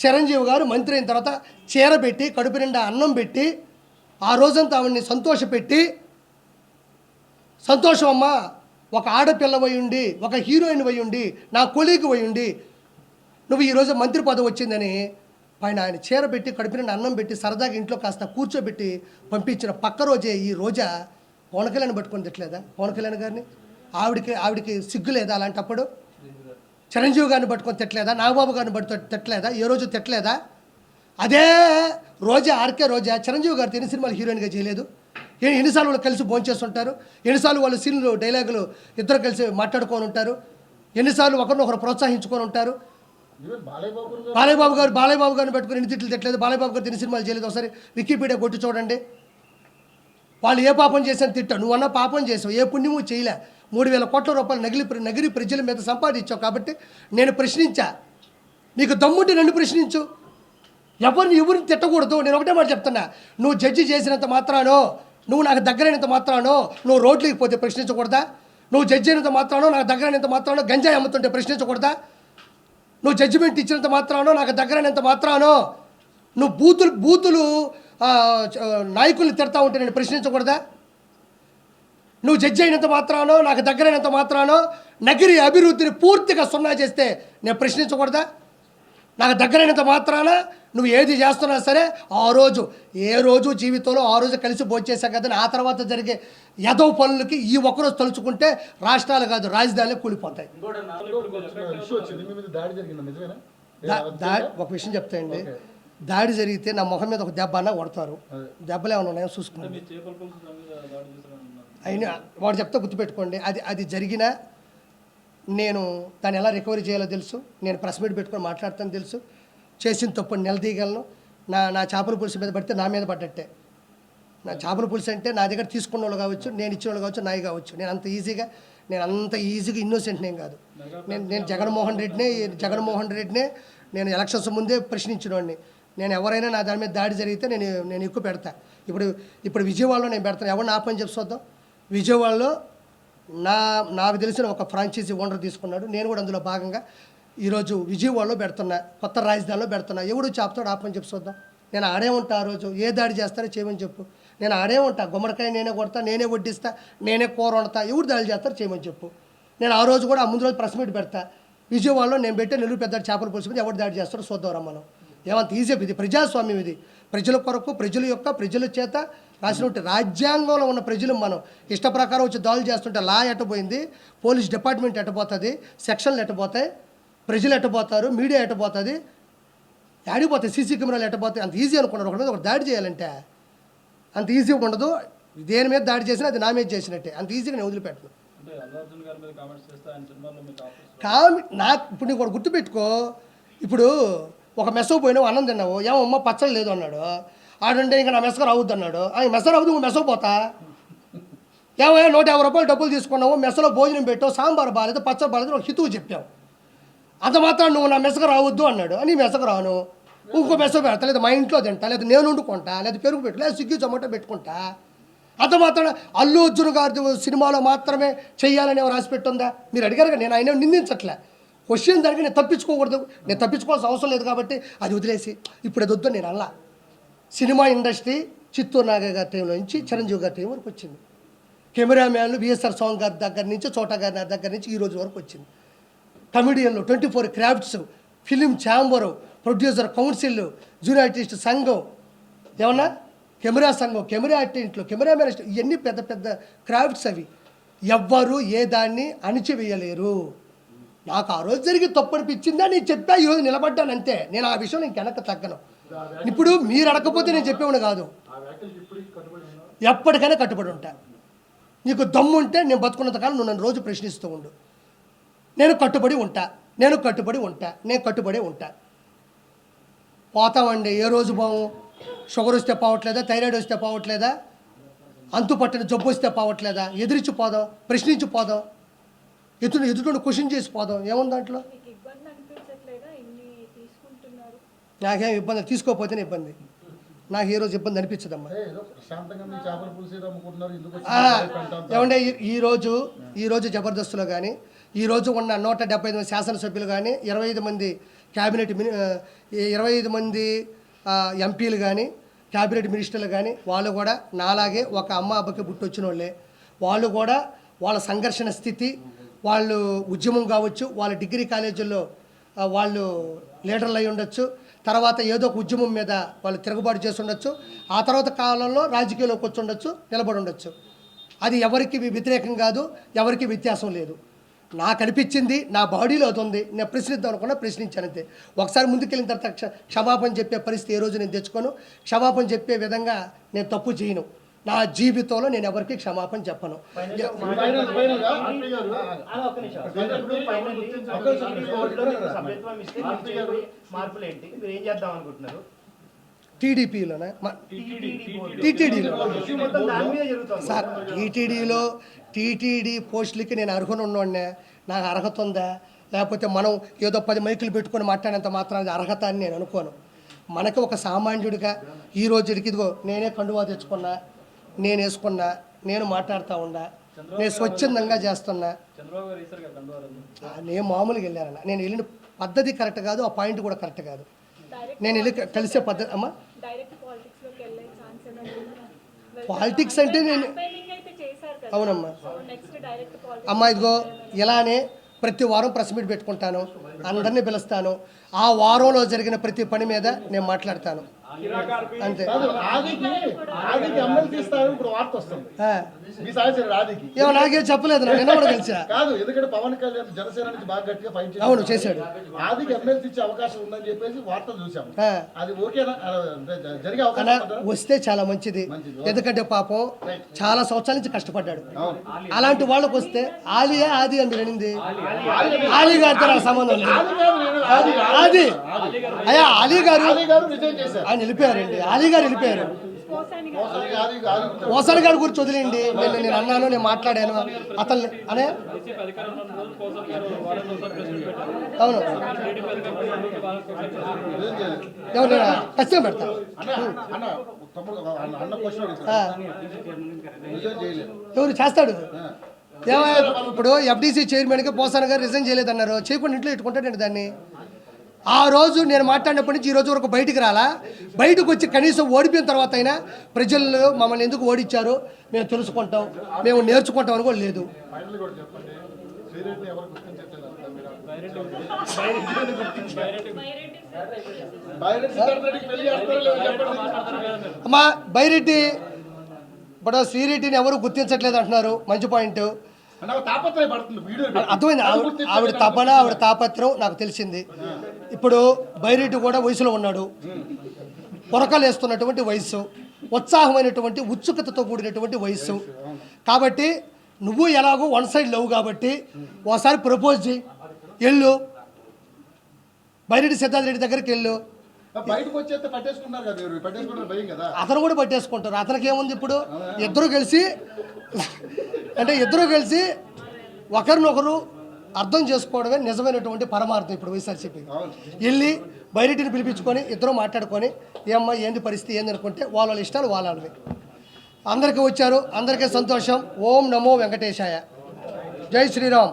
చిరంజీవి గారు మంత్రి అయిన తర్వాత చీర పెట్టి కడుపు నిండా అన్నం పెట్టి ఆ రోజంతా ఆవిడ్ని సంతోషపెట్టి, సంతోషం అమ్మా, ఒక ఆడపిల్ల ఉండి, ఒక హీరోయిన్ ఉండి, నా కొలీగ్ ఉండి నువ్వు ఈరోజు మంత్రి పదవి వచ్చిందని పైన ఆయన చీర పెట్టి కడుపు నిండా అన్నం పెట్టి సరదాగా ఇంట్లో కాస్త కూర్చోబెట్టి పంపించిన పక్క రోజే ఈ రోజా పవన్ కళ్యాణ్ పట్టుకొని తిట్టలేదా? పవన్ కళ్యాణ్ గారిని ఆవిడికి సిగ్గు లేదా? అలాంటప్పుడు చిరంజీవి గారిని పట్టుకొని తిట్టలేదా? నాగబాబు గారిని పట్టుకొని తిట్టలేదా? ఏ రోజు తిట్టలేదా? అదే రోజా, ఆర్కే రోజా చిరంజీవి గారితో ఎన్ని సినిమాలు హీరోయిన్గా చేయలేదు? ఎన్నిసార్లు వాళ్ళు కలిసి భోంచేస్తుంటారు, ఎన్నిసార్లు వాళ్ళు సీన్లు డైలాగులు ఇద్దరు కలిసి మాట్లాడుకొని ఉంటారు, ఎన్నిసార్లు ఒకరినొకరు ప్రోత్సహించుకొని ఉంటారు. బాలయ్యబాబు గారిని పెట్టుకుని ఎన్ని తిట్లు తిట్టలేదు? బాలయ్యబాబు గారు ఎన్ని సినిమాలు చేయలేదు? ఒకసారి వికీపీడియా కొట్టి చూడండి. వాళ్ళు ఏ పాపం చేశాను తిట్టా, నువ్వన్నా పాపం చేసావు, ఏ పుణ్యము చేయలే. 3,000 కోట్ల రూపాయలు నగిరి ప్రజల మీద సంపాదించావు కాబట్టి నేను ప్రశ్నించా. నీకు దమ్ముంటే నన్ను ప్రశ్నించు, ఎవరిని తిట్టకూడదు. నేను ఒకటే మాట చెప్తున్నా, నువ్వు జడ్జి చేసినంత మాత్రానో, నువ్వు నాకు దగ్గరైనంత మాత్రానో నువ్వు రోడ్లకి పోతే ప్రశ్నించకూడదా? నువ్వు జడ్జి అయినంత మాత్రానో, నాకు దగ్గరైనంత మాత్రానో గంజాయి అమ్ముతుంటే ప్రశ్నించకూడదా? నువ్వు జడ్జిమెంట్ ఇచ్చినంత మాత్రానో, నాకు దగ్గరైనంత మాత్రానో నువ్వు బూతులు నాయకుల్ని తిడతా ఉంటే నేను ప్రశ్నించకూడదా? నువ్వు జడ్జి అయినంత మాత్రానో, నాకు దగ్గరైనంత మాత్రానో నగిరి అభివృద్ధిని పూర్తిగా సున్నా చేస్తే నేను ప్రశ్నించకూడదా? నాకు దగ్గరైనంత మాత్రాన నువ్వు ఏది చేస్తున్నా సరే ఏ రోజు జీవితంలో ఆ రోజు కలిసి భోంచేసాం కదా, ఆ తర్వాత జరిగే యదవ పనులకి ఈ ఒక్కరోజు తలుచుకుంటే రాష్ట్రాలు కాదు రాజధానులు కూలిపోతాయి. ఒక విషయం చెప్తాయండి, దాడి జరిగితే నా మొహం మీద ఒక దెబ్బ అన్నా కొడతారు, దెబ్బలు ఏమైనా ఉన్నాయో చూసుకున్నాను. అయినా వాడు చెప్తే గుర్తుపెట్టుకోండి, అది జరిగినా నేను దాన్ని ఎలా రికవరీ చేయాలో తెలుసు, నేను ప్రెస్ మీట్ పెట్టుకొని మాట్లాడతాను తెలుసు, చేసిన తప్పుని నిలదీయగలను. నా చేపల పులుసు మీద పడితే నా మీద పడ్డట్టే. నా చేపల పులుసు అంటే నా దగ్గర తీసుకున్న వాళ్ళు కావచ్చు, నేను ఇచ్చిన వాళ్ళు కావచ్చు, నాయి కావచ్చు. నేను అంత ఈజీగా ఇన్నోసెంట్ నేను కాదు. నేను జగన్మోహన్ రెడ్డినే నేను ఎలక్షన్స్ ముందే ప్రశ్నించినవాడిని. నేను ఎవరైనా నా దాని మీద దాడి జరిగితే నేను ఎక్కువ పెడతా. ఇప్పుడు విజయవాడలో నేను పెడతాను, ఎవరిని ఆపని చెప్పి చూద్దాం. విజయవాడలో నాకు తెలిసిన ఒక ఫ్రాంచైజీ ఓనర్ తీసుకున్నాడు, నేను కూడా అందులో భాగంగా ఈరోజు విజయవాడలో పెడుతున్నా, కొత్త రాజధానిలో పెడుతున్నా. ఎవడు చాపుతాడు ఆపని చెప్పి చూద్దాం. నేను ఆడే ఉంటా, ఆ రోజు ఏ దాడి చేస్తారో చేయమని చెప్పు. నేను ఆడే ఉంటా, గుమ్మడికాయ నేనే కొడతా, నేనే వడ్డిస్తా, నేనే కూర వండుతా, ఎవరు దాడి చేస్తారో చేయమని చెప్పు. నేను ఆ రోజు కూడా ముందు రోజు ప్రెస్ మీట్ పెడతా. విజయవాడలో నేను పెట్టే నెల్లూరు పెద్ద చేపల పులుసు మీద ఎవరు దాడి చేస్తారో చూద్దాం రమ్మను. ఏమంత ఈజీ? ఇది ప్రజాస్వామ్యం, ఇది ప్రజల కొరకు, ప్రజల చేత రాసినట్టు రాజ్యాంగంలో ఉన్న ప్రజలు మనం ఇష్ట ప్రకారం వచ్చి దాడులు చేస్తుంటే లా ఎట్టపోయింది, పోలీస్ డిపార్ట్మెంట్ ఎట్టపోతుంది, సెక్షన్లు ఎట్టపోతాయి, ప్రజలు ఎట్టపోతారు, మీడియా ఎట్టపోతుంది, ఆడిపోతాయి, సీసీ కెమెరాలు ఎట్టపోతాయి. అంత ఈజీ అనుకున్నారు ఒకటి మీద ఒక దాడి చేయాలంటే? అంత ఈజీ ఉండదు. దేని మీద దాడి చేసినా అది నా మీద చేసినట్టే, అంత ఈజీగా నేను వదిలిపెట్టను. ఇప్పుడు నీకు కూడా గుర్తుపెట్టుకో, ఇప్పుడు ఒక మెస్సో పోయినావు, అన్నం తిన్నావు, ఏమమ్మ పచ్చడి లేదు అన్నాడు, ఆడుంటే ఇంకా నా మెస్స రావద్దు అన్నాడు. మెస్స రావద్దు, నువ్వు మెస్సో పోతా. ఏమో 150 రూపాయలు డబ్బులు తీసుకున్నావు, మెస్సలో భోజనం పెట్టావు, సాంబార్ బాగాలేదు, పచ్చడి బాగాలేదు, ఒక హితువు చెప్పావు. అంత మాత్రం నువ్వు నా మెస్సకు రావద్దు అన్నాడు అని మెస్సకు రాను, ఇంకో మెస్స పెడతా, లేదా మా ఇంట్లో తింటా, లేదా నేను వండుకుంటా, లేదా పెరుగు పెట్టు, లేదా స్విగ్గీ జొమాటో పెట్టుకుంటా. అంత మాత్రం అల్లు అర్జున్ గారి సినిమాలో మాత్రమే చెయ్యాలని రాసి పెట్టుందా? మీరు అడిగారు, నేను ఆయన నిందించట్లే. క్వశ్చన్ దానికి నేను తప్పించుకోకూడదు, నేను తప్పించుకోవాల్సిన అవసరం లేదు కాబట్టి అది వదిలేసి ఇప్పుడు అది వద్దు నేను అలా. సినిమా ఇండస్ట్రీ చిత్తూరు నాగయ్య గారి టైంలో నుంచి చిరంజీవి గారి టైం వరకు వచ్చింది. కెమెరామ్యాన్లు విఎస్ఆర్ స్వామి గారి దగ్గర నుంచి, చోటా గారి దగ్గర నుంచి ఈ రోజు వరకు వచ్చింది. కమెడియన్లు, 24 crafts, film chamber, producer council, junior artist సంఘం, ఏమన్నా కెమెరా సంఘం, కెమెరా ఆర్టిస్టులు, కెమెరామెన్, ఇవన్నీ పెద్ద పెద్ద క్రాఫ్ట్స్. అవి ఎవ్వరు ఏ దాన్ని అణిచివేయలేరు. నాకు ఆ రోజు జరిగి తప్పు అనిపించిందా నేను చెప్పా, ఈరోజు నిలబడ్డాను అంతే. నేను ఆ విషయం నేను వెనక్కి తగ్గను. ఇప్పుడు మీరు అడగకపోతే నేను చెప్పేవాడు కాదు, ఎప్పటికైనా కట్టుబడి ఉంటా. నీకు దమ్ము ఉంటే నేను బతుకున్నంతకాలం నువ్వు నన్ను రోజు ప్రశ్నిస్తూ ఉండు. నేను కట్టుబడి ఉంటా. పోతామండి, ఏ రోజు బావు. షుగర్ వస్తే పోవట్లేదా, థైరాయిడ్ వస్తే పోవట్లేదా, అంతు పట్టిన జబ్బు వస్తే పోవట్లేదా, ఎదిరించి పోదాం, ప్రశ్నించి పోదాం, ఎదుటి క్వశ్చన్ చేసి పోదాం. ఏముంది దాంట్లో? నాకేం ఇబ్బంది, తీసుకోకపోతేనే ఇబ్బంది. నాకు ఏ రోజు ఇబ్బంది అనిపించదమ్మా. ఏమంటే ఈరోజు జబర్దస్త్లో కానీ, ఈరోజు ఉన్న 175 శాసనసభ్యులు కానీ, 25 మంది క్యాబినెట్ 25 మంది ఎంపీలు కానీ క్యాబినెట్ మినిస్టర్లు కానీ వాళ్ళు కూడా నాలాగే ఒక అమ్మ అబ్బకి పుట్టొచ్చిన వాళ్ళే. వాళ్ళు కూడా వాళ్ళ సంఘర్షణ స్థితి, వాళ్ళు ఉద్యమం కావచ్చు, వాళ్ళ డిగ్రీ కాలేజీల్లో వాళ్ళు లీడర్లు అయి ఉండొచ్చు, తర్వాత ఏదో ఒక ఉద్యమం మీద వాళ్ళు తిరుగుబాటు చేసి ఉండొచ్చు, ఆ తర్వాత కాలంలో రాజకీయాల్లోకి వచ్చి ఉండొచ్చు, నిలబడి ఉండొచ్చు. అది ఎవరికి వ్యతిరేకం కాదు, ఎవరికి వ్యత్యాసం లేదు. నాకు అనిపించింది, నా బాడీలో అది ఉంది, నేను ప్రశ్నిద్దాం అనుకున్నా ప్రశ్నించాను అంతే. ఒకసారి ముందుకెళ్ళిన తర్వాత క్షమాపణ చెప్పే పరిస్థితి ఏ రోజు నేను తెచ్చుకోను. క్షమాపణ చెప్పే విధంగా నేను తప్పు చేయను. నా జీవితంలో నేను ఎవరికి క్షమాపణ చెప్పను. టీడీపీలోనే టీటీడీలో సార్, టీటీడీ పోస్టులకి నేను అర్హుని ఉన్నోడినే. నాకు అర్హత ఉందా, లేకపోతే మనం ఏదో 10 మైకులు పెట్టుకొని మాట్లాడేంత మాత్రం అర్హత అని నేను అనుకోను. మనకి ఒక సామాన్యుడిగా ఈ రోజుకి ఇదిగో నేనే కండువా తెచ్చుకున్నా, నేను వేసుకున్నా, నేను మాట్లాడుతూ ఉన్నా, నేను స్వచ్ఛందంగా చేస్తున్నా. నేను మామూలుగా వెళ్ళానన్న, నేను వెళ్ళిన పద్ధతి కరెక్ట్ కాదు, ఆ పాయింట్ కూడా కరెక్ట్ కాదు. నేను వెళ్ళి కలిసే పద్ధతి అమ్మా. పాలిటిక్స్ అంటే నేను అవునమ్మా అమ్మా, ఇదిగో ఇలానే ప్రతి వారం ప్రెస్ మీట్ పెట్టుకుంటాను, అందరినీ పిలుస్తాను. ఆ వారంలో జరిగిన ప్రతి పని మీద నేను మాట్లాడతాను అంతే. ఏమో నాకేం చెప్పలేదు, నిన్న కూడా కలిసా. ఎందుకంటే పవన్ కళ్యాణ్ జనసేన నుంచి బాగా గట్టిగా ఫైట్ చేశాడు. అవును చేశాడు. ఆదికి ఎమ్మెల్సీ ఇచ్చే అవకాశం ఉందని చెప్పేసి వార్తలు చూసాం. అది ఓకేనా? జరిగే అవకాశం వస్తే చాలా మంచిది. ఎందుకంటే పాపం చాలా సంవత్సరాల నుంచి కష్టపడ్డాడు. అలాంటి వాళ్ళకి వస్తే ఆలియా ఆది అని అనింది. ఆలీ గారితో నాకు సంబంధం లేదు. ఆది అయ్యా ఆలీ గారు ఆయన వెళ్ళిపోయారండి. ఆలీ గారు వెళ్ళిపోయారు. ఓసారి గారి గురించి వదిలేండి. నేను అన్నాను, నేను మాట్లాడాను అతను అనే. అవును ఎవరు ఖచ్చితంగా పెడతా. ఎవరు చేస్తాడు? ఏమో ఇప్పుడు ఎఫ్డీసీ చైర్మన్గా పోసాన గారు రిజైన్ చేయలేదన్నారు, చేయకుండా ఇంట్లో పెట్టుకుంటాడండి దాన్ని. ఆ రోజు నేను మాట్లాడినప్పటి నుంచి ఈ రోజు వరకు బయటికి రాలా. బయటకు వచ్చి కనీసం ఓడిపోయిన తర్వాత అయినా ప్రజలు మమ్మల్ని ఎందుకు ఓడించారో మేము తెలుసుకుంటాం, మేము నేర్చుకుంటాం అని కూడా లేదు. అమ్మా బైరెడ్డి ఇప్పుడు శ్రీరెడ్డిని ఎవరు గుర్తించట్లేదు అంటున్నారు, మంచి పాయింట్. అర్థమైంది. ఆవిడ తపన, ఆవిడ తాపత్రం నాకు తెలిసింది. ఇప్పుడు బైరెడ్డి కూడా వయసులో ఉన్నాడు, పొరకలు వేస్తున్నటువంటి వయసు, ఉత్సాహమైనటువంటి ఉత్సుకతతో కూడినటువంటి వయసు. కాబట్టి నువ్వు ఎలాగో వన్ సైడ్ లవ్ కాబట్టి ఒకసారి ప్రపోజ్ చేయి, వెళ్ళు బైరెడ్డి సిద్ధార్థ రెడ్డి దగ్గరికి వెళ్ళు. అతను కూడా పట్టేసుకుంటారు. అతనికి ఏముంది ఇప్పుడు? ఇద్దరు కలిసి ఒకరినొకరు అర్థం చేసుకోవడమే నిజమైనటువంటి పరమార్థం. ఇప్పుడు వైఎస్ఆర్సీపీ వెళ్ళి బైరెడ్డిని పిలిపించుకొని ఇద్దరు మాట్లాడుకొని ఏమ్మా ఏంది పరిస్థితి ఏంది అనుకుంటే వాళ్ళ ఇష్టాలు వాళ్ళవి. అందరికీ వచ్చారు, అందరికీ సంతోషం. ఓం నమో వెంకటేశాయ. జై శ్రీరామ్.